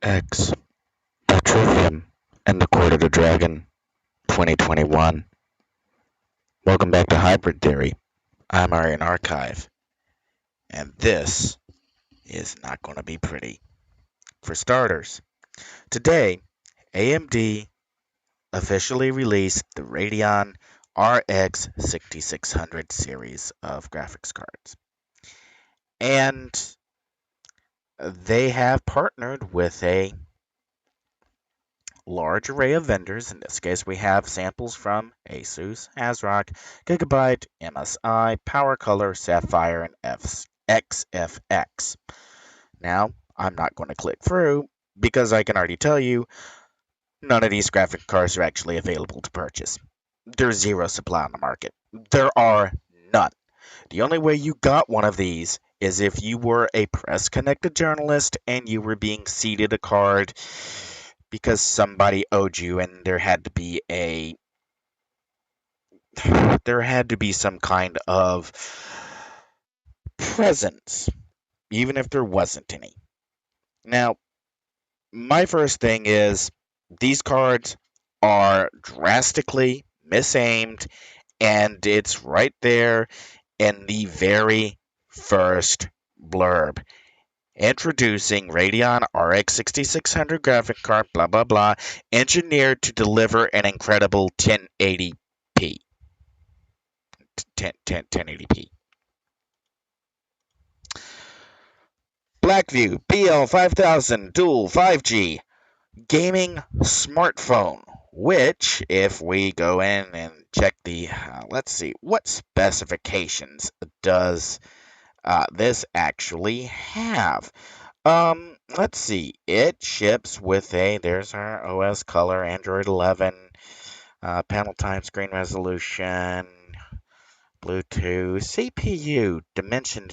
X Trivium and the Court of the Dragon 2021. Welcome back to Hybrid Theory. I'm Aurian Archive, and this is not going to be pretty. For starters, today AMD officially released the Radeon RX 6600 series of graphics cards. And they have partnered with a large array of vendors. In this case, we have samples from Asus, ASRock, Gigabyte, MSI, PowerColor, Sapphire, and XFX. Now, I'm not going to click through because I can already tell you none of these graphic cards are actually available to purchase. There's zero supply on the market. There are none. The only way you got one of these is if you were a press connected journalist and you were being seeded a card because somebody owed you and there had to be some kind of presence, even if there wasn't any. Now, my first thing is these cards are drastically misaimed, and it's right there in the very first blurb. Introducing Radeon RX 6600 graphic card, blah blah blah, engineered to deliver an incredible 1080p. 1080p. Blackview BL5000 Dual 5G gaming smartphone, which, if we go in and check the, let's see, what specifications does this actually have? Let's see. It ships with there's our OS color, Android 11, panel time, screen resolution, Bluetooth, CPU, dimension.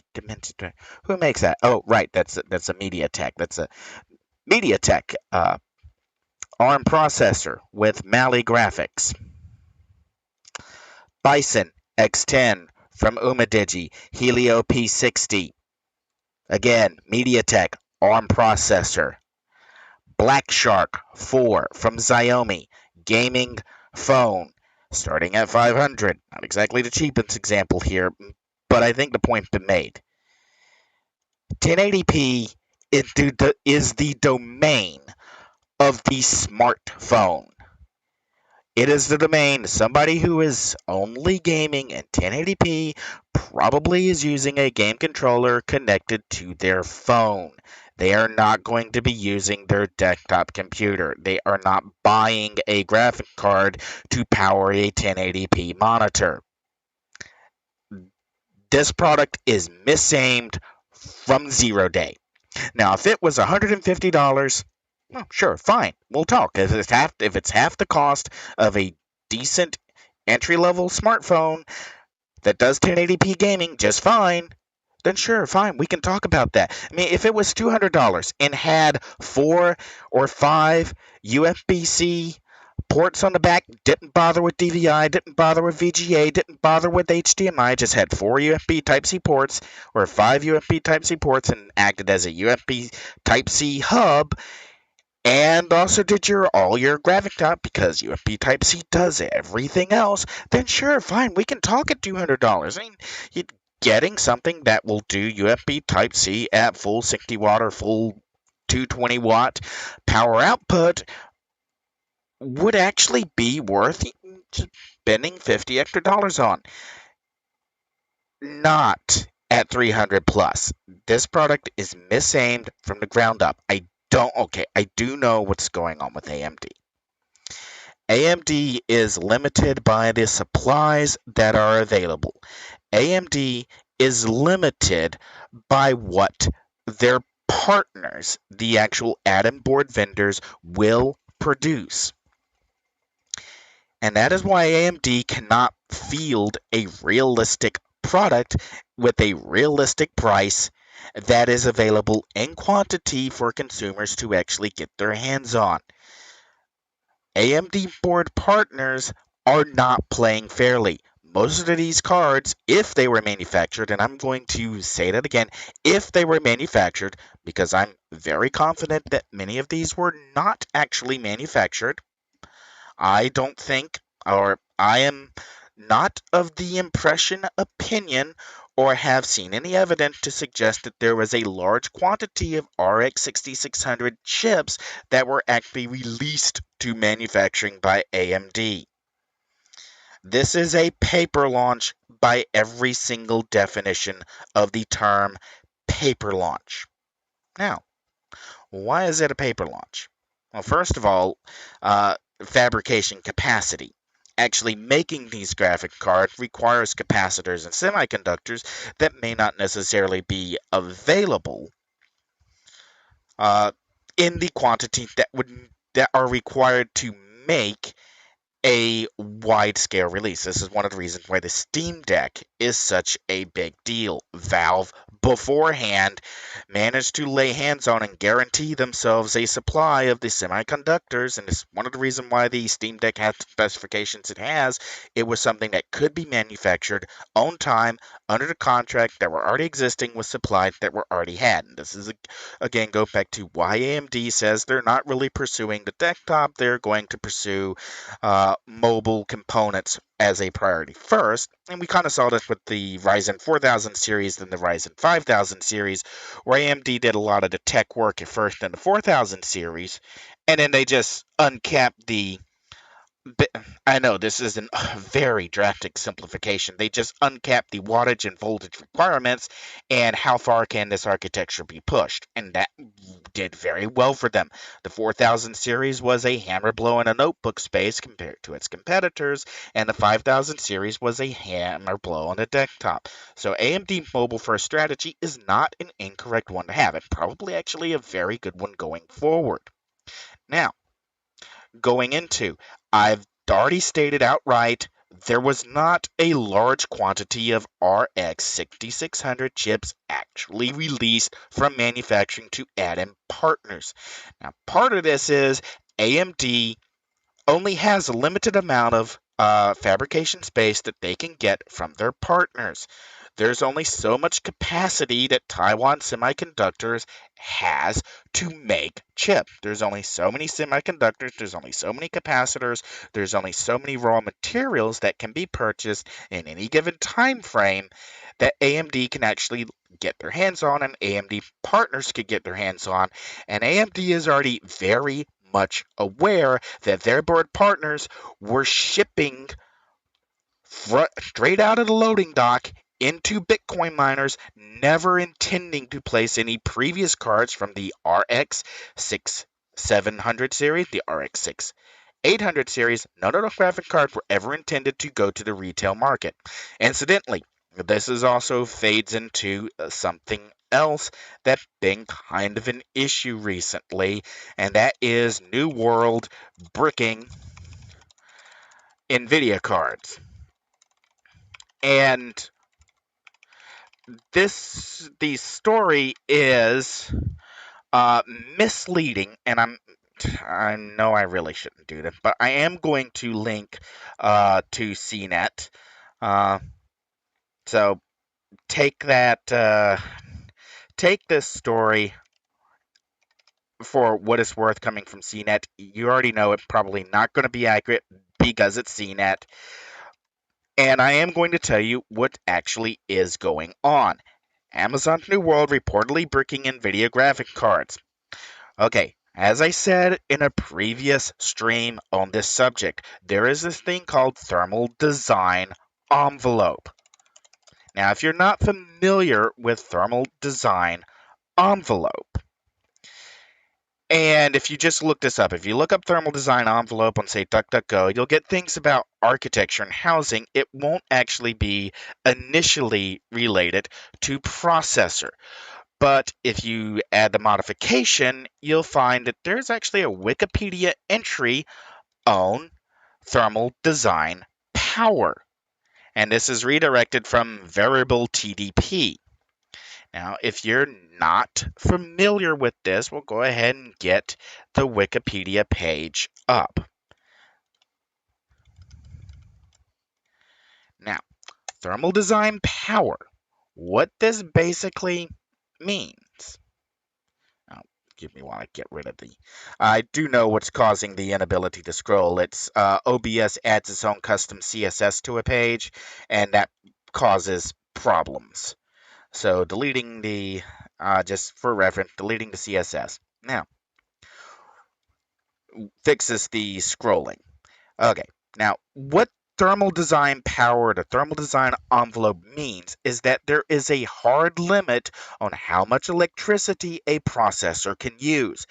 Who makes that? Oh, right. That's a MediaTek. That's a MediaTek ARM processor with Mali graphics. Bison X10 from Umidigi, Helio P60. Again, MediaTek ARM processor. Black Shark 4 from Xiaomi, gaming phone, starting at 500. Not exactly the cheapest example here, but I think the point's been made. 1080p is the domain of the smartphone. It is the domain. Somebody who is only gaming in 1080p probably is using a game controller connected to their phone. They are not going to be using their desktop computer. They are not buying a graphic card to power a 1080p monitor. This product is misaimed from zero day. Now, if it was $150, well, sure, fine. We'll talk. If it's half the cost of a decent entry-level smartphone that does 1080p gaming just fine, then sure, fine, we can talk about that. I mean, if it was $200 and had 4 or 5 USB-C ports on the back, didn't bother with DVI, didn't bother with VGA, didn't bother with HDMI, just had 4 USB Type-C ports or 5 USB Type-C ports and acted as a USB Type-C hub, and also did all your graphic top because USB Type-C does everything else, then sure, fine, we can talk at $200. I mean, you're getting something that will do USB Type-C at full 60 watt or full 220 watt power output would actually be worth spending $50 extra on. Not at 300 plus. This product is misaimed from the ground up. I do know what's going on with AMD. AMD is limited by the supplies that are available. AMD is limited by what their partners, the actual add-in board vendors, will produce. And that is why AMD cannot field a realistic product with a realistic price that is available in quantity for consumers to actually get their hands on. AMD board partners are not playing fairly. most of these cards, if they were manufactured, and I'm going to say that again, if they were manufactured, because I'm very confident that many of these were not actually manufactured, I don't think, or I am not of the impression, opinion, or have seen any evidence to suggest that there was a large quantity of RX 6600 chips that were actually released to manufacturing by AMD. This is a paper launch by every single definition of the term paper launch. Now, why is it a paper launch? Well, first of all, fabrication capacity. Actually, making these graphic cards requires capacitors and semiconductors that may not necessarily be available uh, in the quantity that are required to make a wide-scale release. This is one of the reasons why the Steam Deck is such a big deal. Valve, beforehand, managed to lay hands on and guarantee themselves a supply of the semiconductors, and it's one of the reasons why the Steam Deck has the specifications it has. It was something that could be manufactured on time, under the contract that were already existing with supplies that were already had. And this is, again, go back to why AMD says they're not really pursuing the desktop. They're going to pursue mobile components as a priority first. And we kind of saw this with the Ryzen 4000 series and the Ryzen 5000 series, where AMD did a lot of the tech work at first in the 4000 series, and then they just uncapped the. I know this is a very drastic simplification. They just uncapped the wattage and voltage requirements and how far can this architecture be pushed. And that did very well for them. The 4000 series was a hammer blow in a notebook space compared to its competitors, and the 5000 series was a hammer blow on the desktop. So AMD mobile first strategy is not an incorrect one to have. It's probably actually a very good one going forward. Now, going into, I've already stated outright there was not a large quantity of RX 6600 chips actually released from manufacturing to add-in partners. Now, part of this is AMD only has a limited amount of fabrication space that they can get from their partners. There's only so much capacity that Taiwan Semiconductors has to make chip. There's only so many semiconductors, there's only so many capacitors, there's only so many raw materials that can be purchased in any given time frame that AMD can actually get their hands on and AMD partners could get their hands on. And AMD is already very much aware that their board partners were shipping straight out of the loading dock into Bitcoin miners, never intending to place any previous cards from the RX 6700 series, the RX 6800 series. None of the graphic cards were ever intended to go to the retail market. Incidentally, this is also fades into something else that's been kind of an issue recently, and that is New World bricking NVIDIA cards. And the story is misleading, and I know I really shouldn't do this, but I am going to link to CNET. So take take this story for what it's worth coming from CNET. You already know it's probably not going to be accurate because it's CNET. And I am going to tell you what actually is going on. Amazon's New World reportedly bricking NVIDIA graphic cards. Okay, as I said in a previous stream on this subject, there is this thing called thermal design envelope. Now, if you're not familiar with thermal design envelope, and if you just look this up, if you look up thermal design envelope on, say, DuckDuckGo, you'll get things about architecture and housing. It won't actually be initially related to processor. But if you add the modification, you'll find that there's actually a Wikipedia entry on thermal design power. And this is redirected from variable TDP. Now, if you're not familiar with this, we'll go ahead and get the Wikipedia page up. Now, thermal design power. What this basically means. Oh, give me while I get rid of the. I do know what's causing the inability to scroll. It's OBS adds its own custom CSS to a page, and that causes problems. So deleting the, just for reference, deleting the CSS. Now, fixes the scrolling. Okay, now what thermal design power, the thermal design envelope means is that there is a hard limit on how much electricity a processor can use.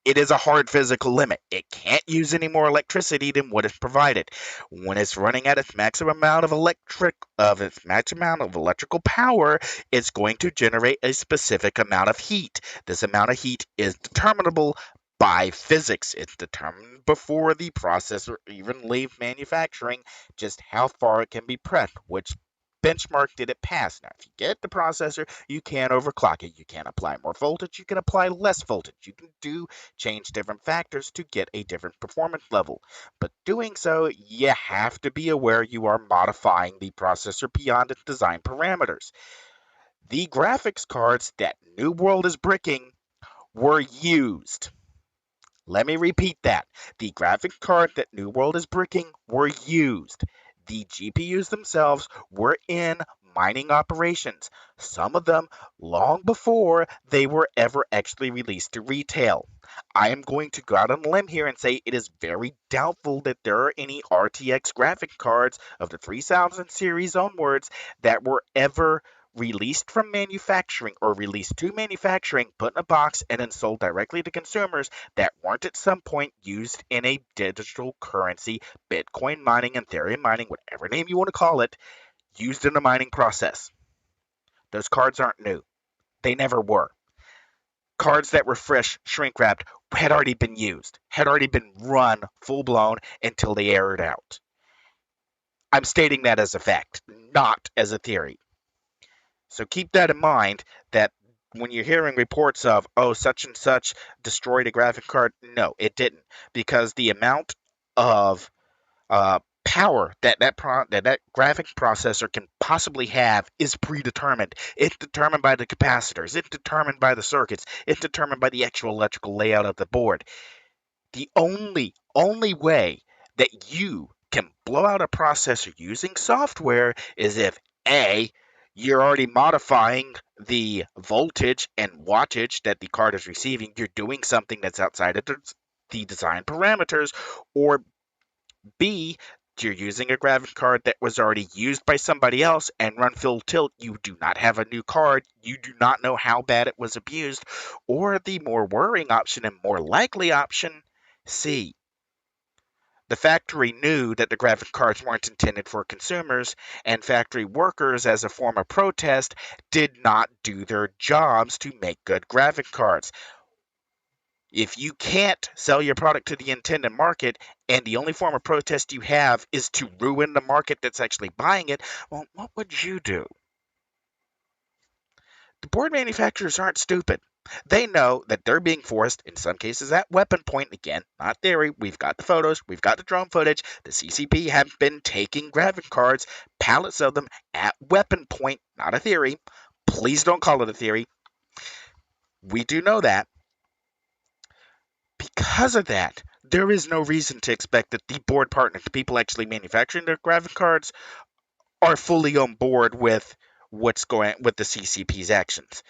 It is a hard physical limit. It can't use any more electricity than what is provided. When it's running at its maximum amount of electrical power, it's going to generate a specific amount of heat. This amount of heat is determinable by physics. It's determined before the processor even leaves manufacturing just how far it can be pressed, which benchmark did it pass. Now, if you get the processor, you can overclock it. You can apply more voltage. You can apply less voltage. You can change different factors to get a different performance level. But doing so, you have to be aware you are modifying the processor beyond its design parameters. The graphics cards that New World is bricking were used. Let me repeat that. The graphics card that New World is bricking were used. The GPUs themselves were in mining operations, some of them long before they were ever actually released to retail. I am going to go out on a limb here and say it is very doubtful that there are any RTX graphic cards of the 3000 series onwards that were ever released from manufacturing or released to manufacturing, put in a box, and then sold directly to consumers that weren't at some point used in a digital currency, Bitcoin mining, Ethereum mining, whatever name you want to call it, used in a mining process. Those cards aren't new. They never were. Cards that were fresh, shrink wrapped, had already been used, had already been run full blown until they aired out. I'm stating that as a fact, not as a theory. So keep that in mind that when you're hearing reports of, oh, such and such destroyed a graphic card, no, it didn't. Because the amount of power that graphic processor can possibly have is predetermined. It's determined by the capacitors. It's determined by the circuits. It's determined by the actual electrical layout of the board. The only way that you can blow out a processor using software is if A, you're already modifying the voltage and wattage that the card is receiving. You're doing something that's outside of the design parameters, or B, you're using a graphic card that was already used by somebody else and run full tilt. You do not have a new card. You do not know how bad it was abused. Or the more worrying option and more likely option, C, the factory knew that the graphic cards weren't intended for consumers, and factory workers, as a form of protest, did not do their jobs to make good graphic cards. If you can't sell your product to the intended market and the only form of protest you have is to ruin the market that's actually buying it, well, what would you do? The board manufacturers aren't stupid. They know that they're being forced, in some cases at weapon point. Again, not theory. We've got the photos, we've got the drone footage. The CCP have been taking graphic cards, pallets of them, at weapon point. Not a theory. Please don't call it a theory. We do know that. Because of that, there is no reason to expect that the board partners, the people actually manufacturing their graphic cards, are fully on board with what's going with the CCP's actions.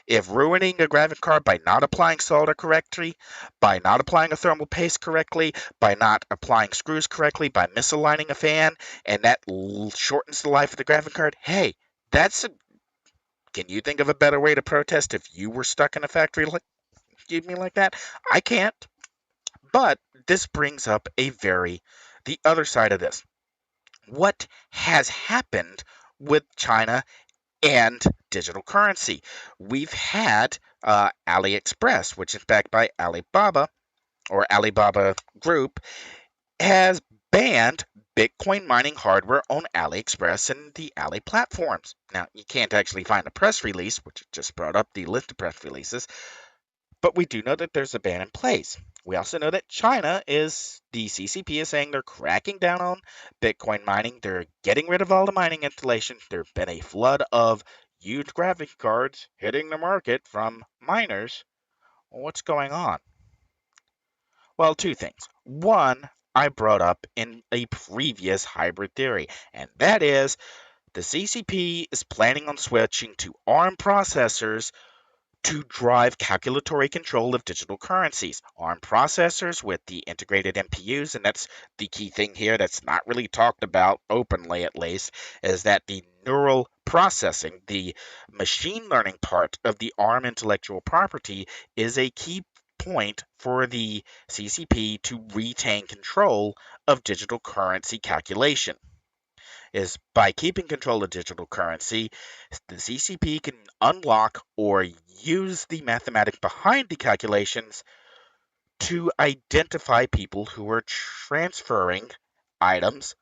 If ruining a graphic card by not applying solder correctly, by not applying a thermal paste correctly, by not applying screws correctly, by misaligning a fan, and that shortens the life of the graphic card, hey, can you think of a better way to protest if you were stuck in a factory like that? I can't. But this brings up the other side of this. What has happened with China and digital currency? We've had AliExpress, which is backed by Alibaba, or Alibaba Group, has banned Bitcoin mining hardware on AliExpress and the Ali platforms. Now, you can't actually find a press release, which just brought up the list of press releases, but we do know that there's a ban in place. We also know that the CCP is saying they're cracking down on Bitcoin mining. They're getting rid of all the mining installation. There's been a flood of huge graphics cards hitting the market from miners. What's going on? Well, two things. One, I brought up in a previous hybrid theory, and that is the CCP is planning on switching to ARM processors to drive calculatory control of digital currencies. ARM processors with the integrated NPUs, and that's the key thing here that's not really talked about openly at least, is that the neural processing, the machine learning part of the ARM intellectual property, is a key point for the CCP to retain control of digital currency calculation. Is by keeping control of digital currency, the CCP can unlock or use the mathematics behind the calculations to identify people who are transferring items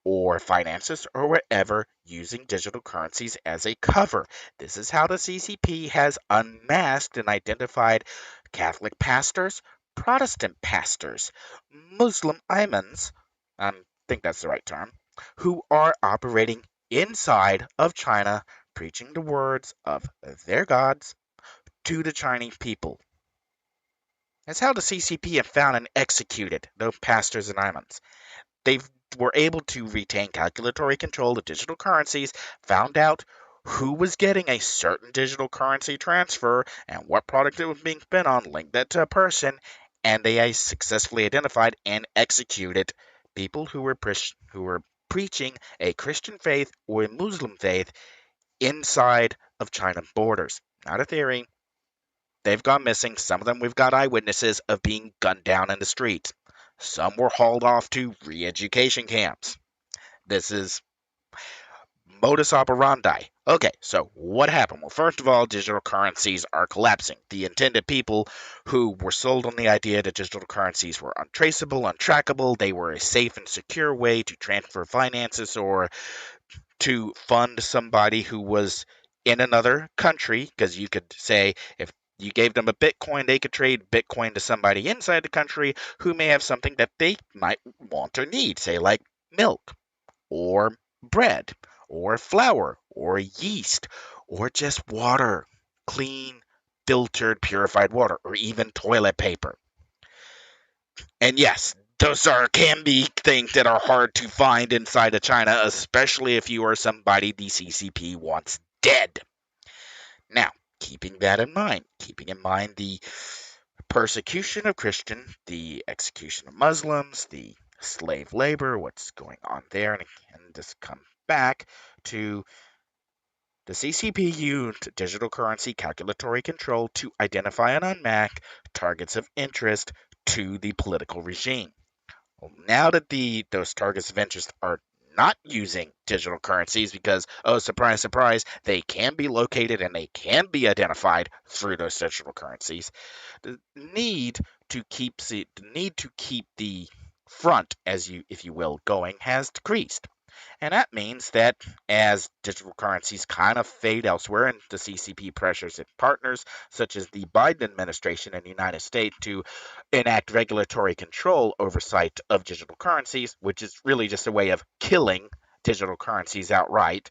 or finances or whatever using digital currencies as a cover. This is how the CCP has unmasked and identified Catholic pastors, Protestant pastors, Muslim imams, I think that's the right term, who are operating inside of China, preaching the words of their gods to the Chinese people. That's how the CCP have found and executed those pastors and imams. They were able to retain calculatory control of digital currencies, found out who was getting a certain digital currency transfer and what product it was being spent on, linked that to a person, and they successfully identified and executed people who were preaching a Christian faith or a Muslim faith inside of China borders. Not a theory. They've gone missing. Some of them we've got eyewitnesses of being gunned down in the streets. Some were hauled off to re-education camps. This is modus operandi. Okay, so what happened? Well, first of all, digital currencies are collapsing. The intended people who were sold on the idea that digital currencies were untraceable, untrackable, they were a safe and secure way to transfer finances or to fund somebody who was in another country, because you could say if you gave them a Bitcoin, they could trade Bitcoin to somebody inside the country who may have something that they might want or need, say like milk or bread or flour or yeast or just water, clean, filtered, purified water, or even toilet paper. And yes, those can be things that are hard to find inside of China, especially if you are somebody the CCP wants dead. Now, keeping in mind the persecution of Christians, the execution of Muslims, the slave labor, what's going on there, and just come back to the CCP used digital currency calculatory control to identify and unmask targets of interest to the political regime. Well, now that those targets of interest are not using digital currencies because, oh, surprise, surprise, they can be located and they can be identified through those digital currencies. The need to keep the front, if you will, going has decreased. And that means that as digital currencies kind of fade elsewhere and the CCP pressures its partners, such as the Biden administration in the United States, to enact regulatory control oversight of digital currencies, which is really just a way of killing digital currencies outright,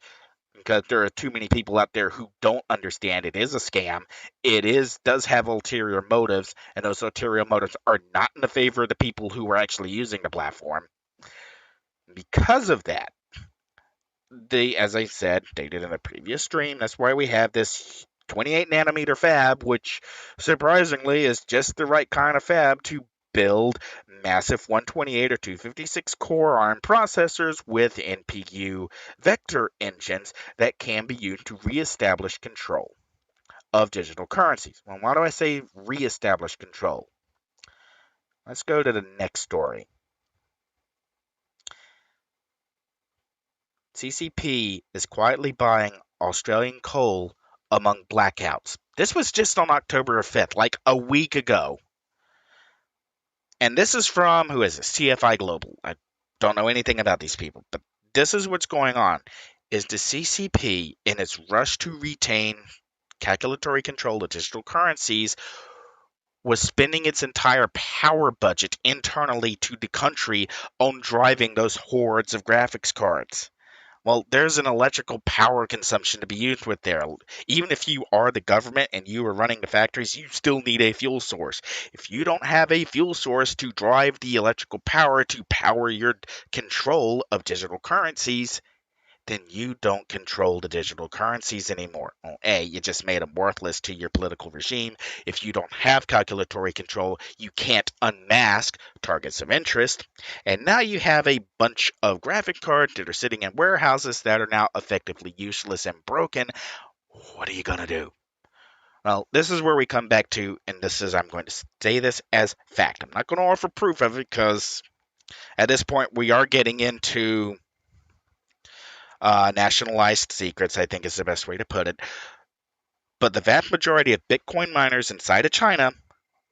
because there are too many people out there who don't understand it is a scam. Does have ulterior motives, and those ulterior motives are not in the favor of the people who are actually using the platform. Because of that, as I said, stated in a previous stream, that's why we have this 28 nanometer fab, which surprisingly is just the right kind of fab to build massive 128 or 256 core ARM processors with NPU vector engines that can be used to reestablish control of digital currencies. Well, why do I say reestablish control? Let's go to the next story. CCP is quietly buying Australian coal among blackouts. This was just on October 5th, like a week ago. And this is from, who is this? TFI Global. I don't know anything about these people, but this is what's going on. Is the CCP, in its rush to retain calculatory control of digital currencies, was spending its entire power budget internally to the country on driving those hordes of graphics cards. Well, there's an electrical power consumption to be used with there. Even if you are the government and you are running the factories, you still need a fuel source. If you don't have a fuel source to drive the electrical power to power your control of digital currencies, then you don't control the digital currencies anymore. Well, A, you just made them worthless to your political regime. If you don't have calculatory control, you can't unmask targets of interest. And now you have a bunch of graphic cards that are sitting in warehouses that are now effectively useless and broken. What are you going to do? Well, this is where we come back to, and this is, I'm going to say this as fact. I'm not going to offer proof of it because at this point we are getting into nationalized secrets, I think is the best way to put it. But the vast majority of Bitcoin miners inside of China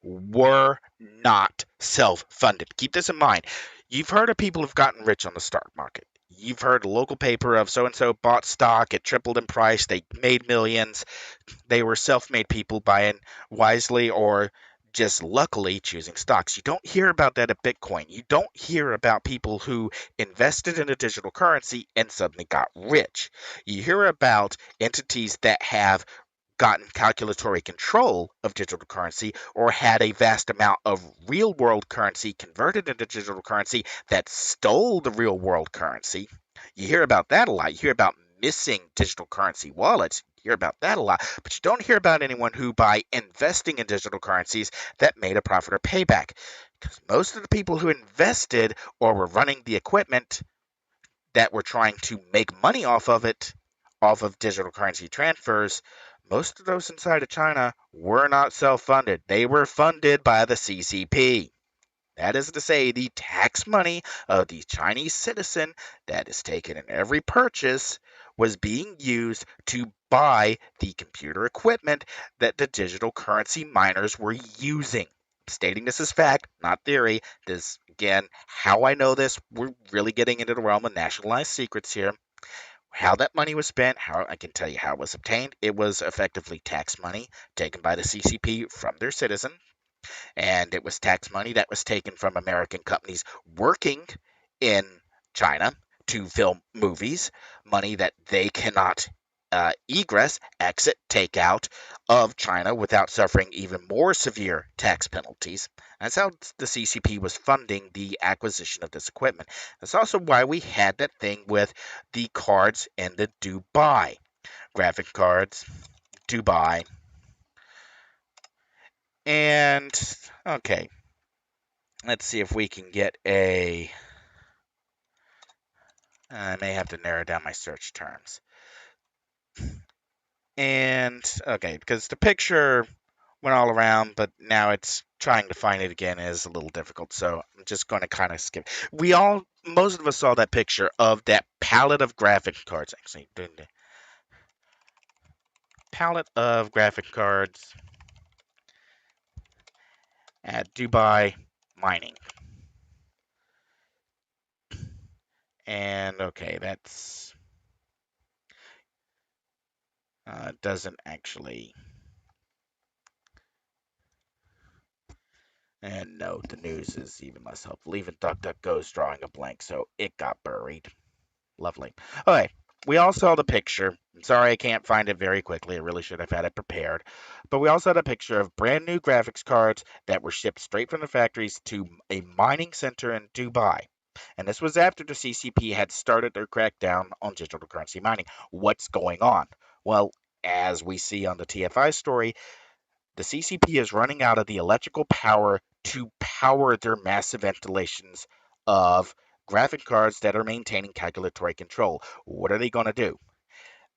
were not self funded. Keep this in mind. You've heard of people who've gotten rich on the stock market. You've heard a local paper of so and so bought stock, it tripled in price, they made millions. They were self made people buying wisely or just luckily choosing stocks. You don't hear about that at Bitcoin. You don't hear about people who invested in a digital currency and suddenly got rich. You hear about entities that have gotten calculatory control of digital currency or had a vast amount of real world currency converted into digital currency that stole the real world currency. You hear about that a lot. You hear about missing digital currency wallets. You hear about that a lot. But you don't hear about anyone who, by investing in digital currencies, that made a profit or payback. Because most of the people who invested or were running the equipment that were trying to make money off of it, off of digital currency transfers, most of those inside of China were not self funded. They were funded by the CCP. That is to say, the tax money of the Chinese citizen that is taken in every purchase was being used to buy the computer equipment that the digital currency miners were using. Stating this as fact, not theory. This, again, how I know this, we're really getting into the realm of nationalized secrets here. How that money was spent, how I can tell you how it was obtained. It was effectively tax money taken by the CCP from their citizens, and it was tax money that was taken from American companies working in China to film movies, money that they cannot egress, exit, take out of China without suffering even more severe tax penalties. That's how the CCP was funding the acquisition of this equipment. That's also why we had that thing with the cards in the Dubai. Graphic cards, Dubai, and okay, let's see if we can get a. I may have to narrow down my search terms. And okay, because the picture went all around, but now it's trying to find it again is a little difficult. So I'm just going to kind of skip. Most of us saw that picture of that palette of graphic cards. Actually, palette of graphic cards at Dubai Mining. And okay, that's doesn't actually. And no, the news is even less helpful. Even DuckDuckGo's drawing a blank, so it got buried. Lovely. Okay, we all saw the picture. I'm sorry I can't find it very quickly. I really should have had it prepared. But we also had a picture of brand new graphics cards that were shipped straight from the factories to a mining center in Dubai. And this was after the CCP had started their crackdown on digital currency mining. What's going on? Well, as we see on the TFI story, the CCP is running out of the electrical power to power their massive installations of graphic cards that are maintaining calculatory control. What are they going to do?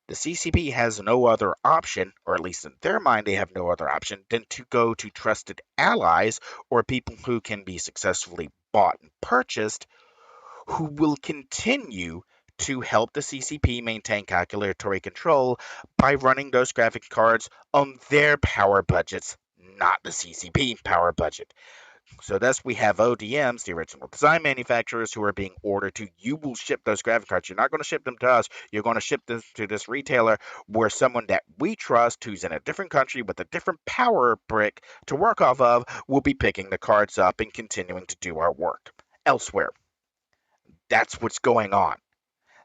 The CCP has no other option, or at least in their mind, they have no other option than to go to trusted allies or people who can be successfully bought and purchased who will continue to help the CCP maintain calculatory control by running those graphic cards on their power budgets, not the CCP power budget. So thus we have ODMs, the original design manufacturers, who are being ordered to, you will ship those graphic cards. You're not going to ship them to us. You're going to ship them to this retailer where someone that we trust, who's in a different country with a different power brick to work off of, will be picking the cards up and continuing to do our work elsewhere. That's what's going on.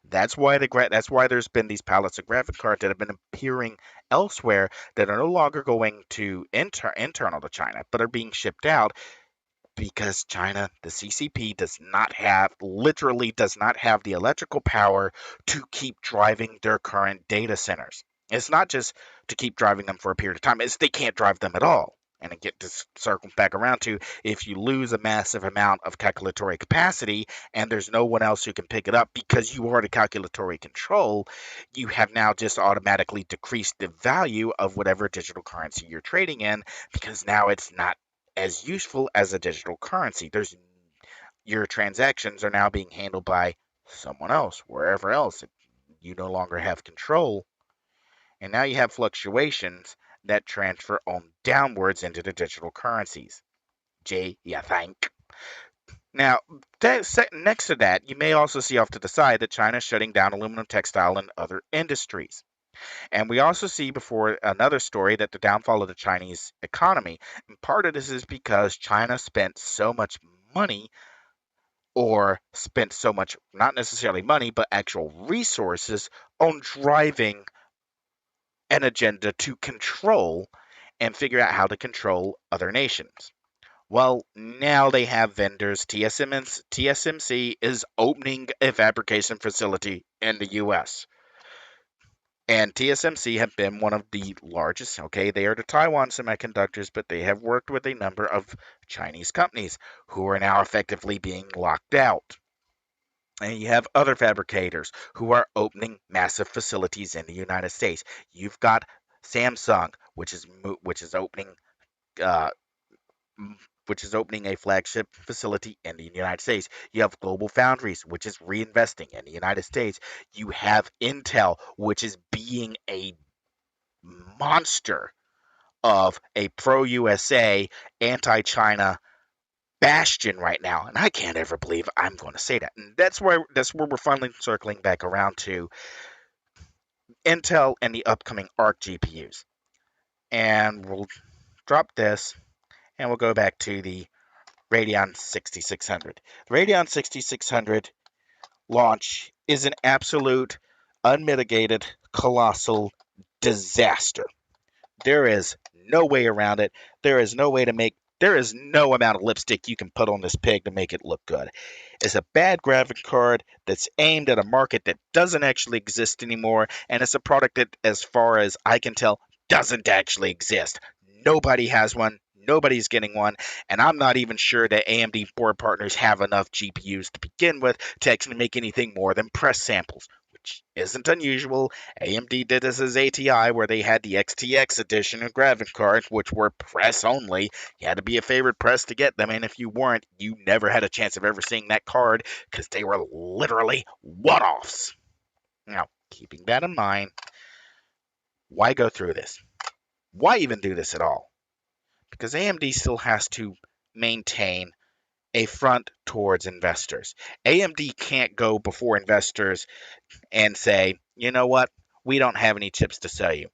That's why there's been these pallets of graphic cards that have been appearing elsewhere that are no longer going to internal to China, but are being shipped out because China, the CCP, literally does not have the electrical power to keep driving their current data centers. It's not just to keep driving them for a period of time, it's they can't drive them at all. And I get to circle back around to, if you lose a massive amount of calculatory capacity and there's no one else who can pick it up because you are the calculatory control, you have now just automatically decreased the value of whatever digital currency you're trading in, because now it's not as useful as a digital currency. Your transactions are now being handled by someone else, wherever else. You no longer have control, and now you have fluctuations that transfer on downwards into the digital currencies. Jay, you think? Now, next to that, you may also see off to the side that China is shutting down aluminum, textile, and other industries. And we also see before another story that the downfall of the Chinese economy. And part of this is because China spent so much money, or spent so much, not necessarily money, but actual resources on driving an agenda to control and figure out how to control other nations. Well, now they have vendors. TSMC is opening a fabrication facility in the US. And TSMC have been one of the largest. Okay, they are the Taiwan Semiconductors, but they have worked with a number of Chinese companies who are now effectively being locked out. And you have other fabricators who are opening massive facilities in the United States. You've got Samsung, uh, which is opening a flagship facility in the United States. You have Global Foundries, which is reinvesting in the United States. You have Intel, which is being a monster of a pro USA, anti China bastion right now. And I can't ever believe I'm going to say that. And that's where we're finally circling back around to Intel and the upcoming Arc GPUs. And we'll drop this and we'll go back to the Radeon 6600. The Radeon 6600 launch is an absolute, unmitigated, colossal disaster. There is no way around it. There is no amount of lipstick you can put on this pig to make it look good. It's a bad graphic card that's aimed at a market that doesn't actually exist anymore, and it's a product that, as far as I can tell, doesn't actually exist. Nobody has one. Nobody's getting one, and I'm not even sure that AMD board partners have enough GPUs to begin with to actually make anything more than press samples, which isn't unusual. AMD did this as ATI, where they had the XTX edition of graphic cards, which were press only. You had to be a favorite press to get them, and if you weren't, you never had a chance of ever seeing that card because they were literally one-offs. Now, keeping that in mind, why go through this? Why even do this at all? Because AMD still has to maintain a front towards investors. AMD can't go before investors and say, you know what? We don't have any chips to sell you.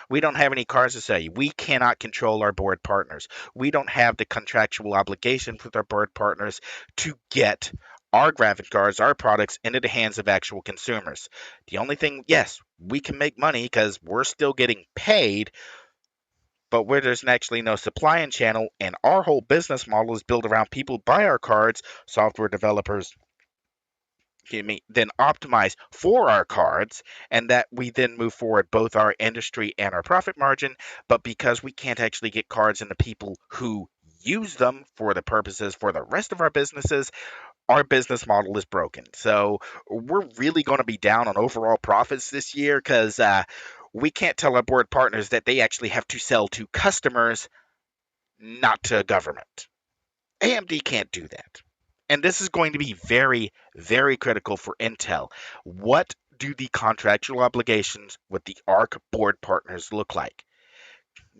We don't have any cars to sell you. We cannot control our board partners. We don't have the contractual obligations with our board partners to get our graphic cards, our products, into the hands of actual consumers. The only thing, yes, we can make money because we're still getting paid, but where there's actually no supply and channel, and our whole business model is built around people buy our cards, software developers, then optimize for our cards, and that we then move forward both our industry and our profit margin. But because we can't actually get cards into people who use them for the purposes for the rest of our businesses, our business model is broken. So we're really going to be down on overall profits this year because we can't tell our board partners that they actually have to sell to customers, not to government. AMD can't do that. And this is going to be very, very critical for Intel. What do the contractual obligations with the ARC board partners look like?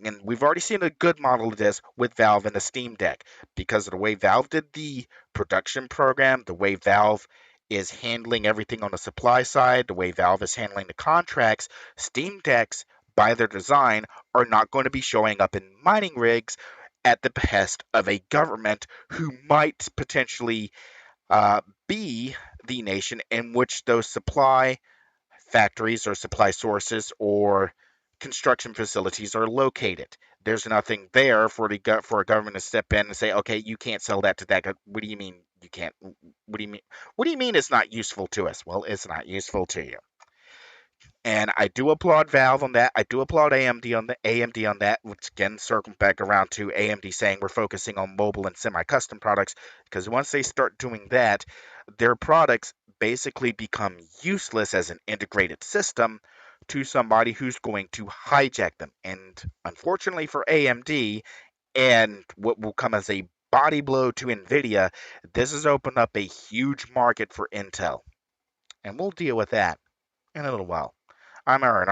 And we've already seen a good model of this with Valve and the Steam Deck because of the way Valve did the production program, the way Valve is handling everything on the supply side, the way Valve is handling the contracts. Steam Decks, by their design, are not going to be showing up in mining rigs at the behest of a government who might potentially be the nation in which those supply factories or supply sources or construction facilities are located. There's nothing there for for a government to step in and say, okay, you can't sell that to that. What do you mean you can't? What do you mean? What do you mean it's not useful to us? Well, it's not useful to you. And I do applaud Valve on that. I do applaud AMD on that, which again circle back around to AMD saying we're focusing on mobile and semi-custom products, because once they start doing that, their products basically become useless as an integrated system to somebody who's going to hijack them. And unfortunately for AMD, and what will come as a body blow to Nvidia, this has opened up a huge market for Intel. And we'll deal with that in a little while. I'm Aaron.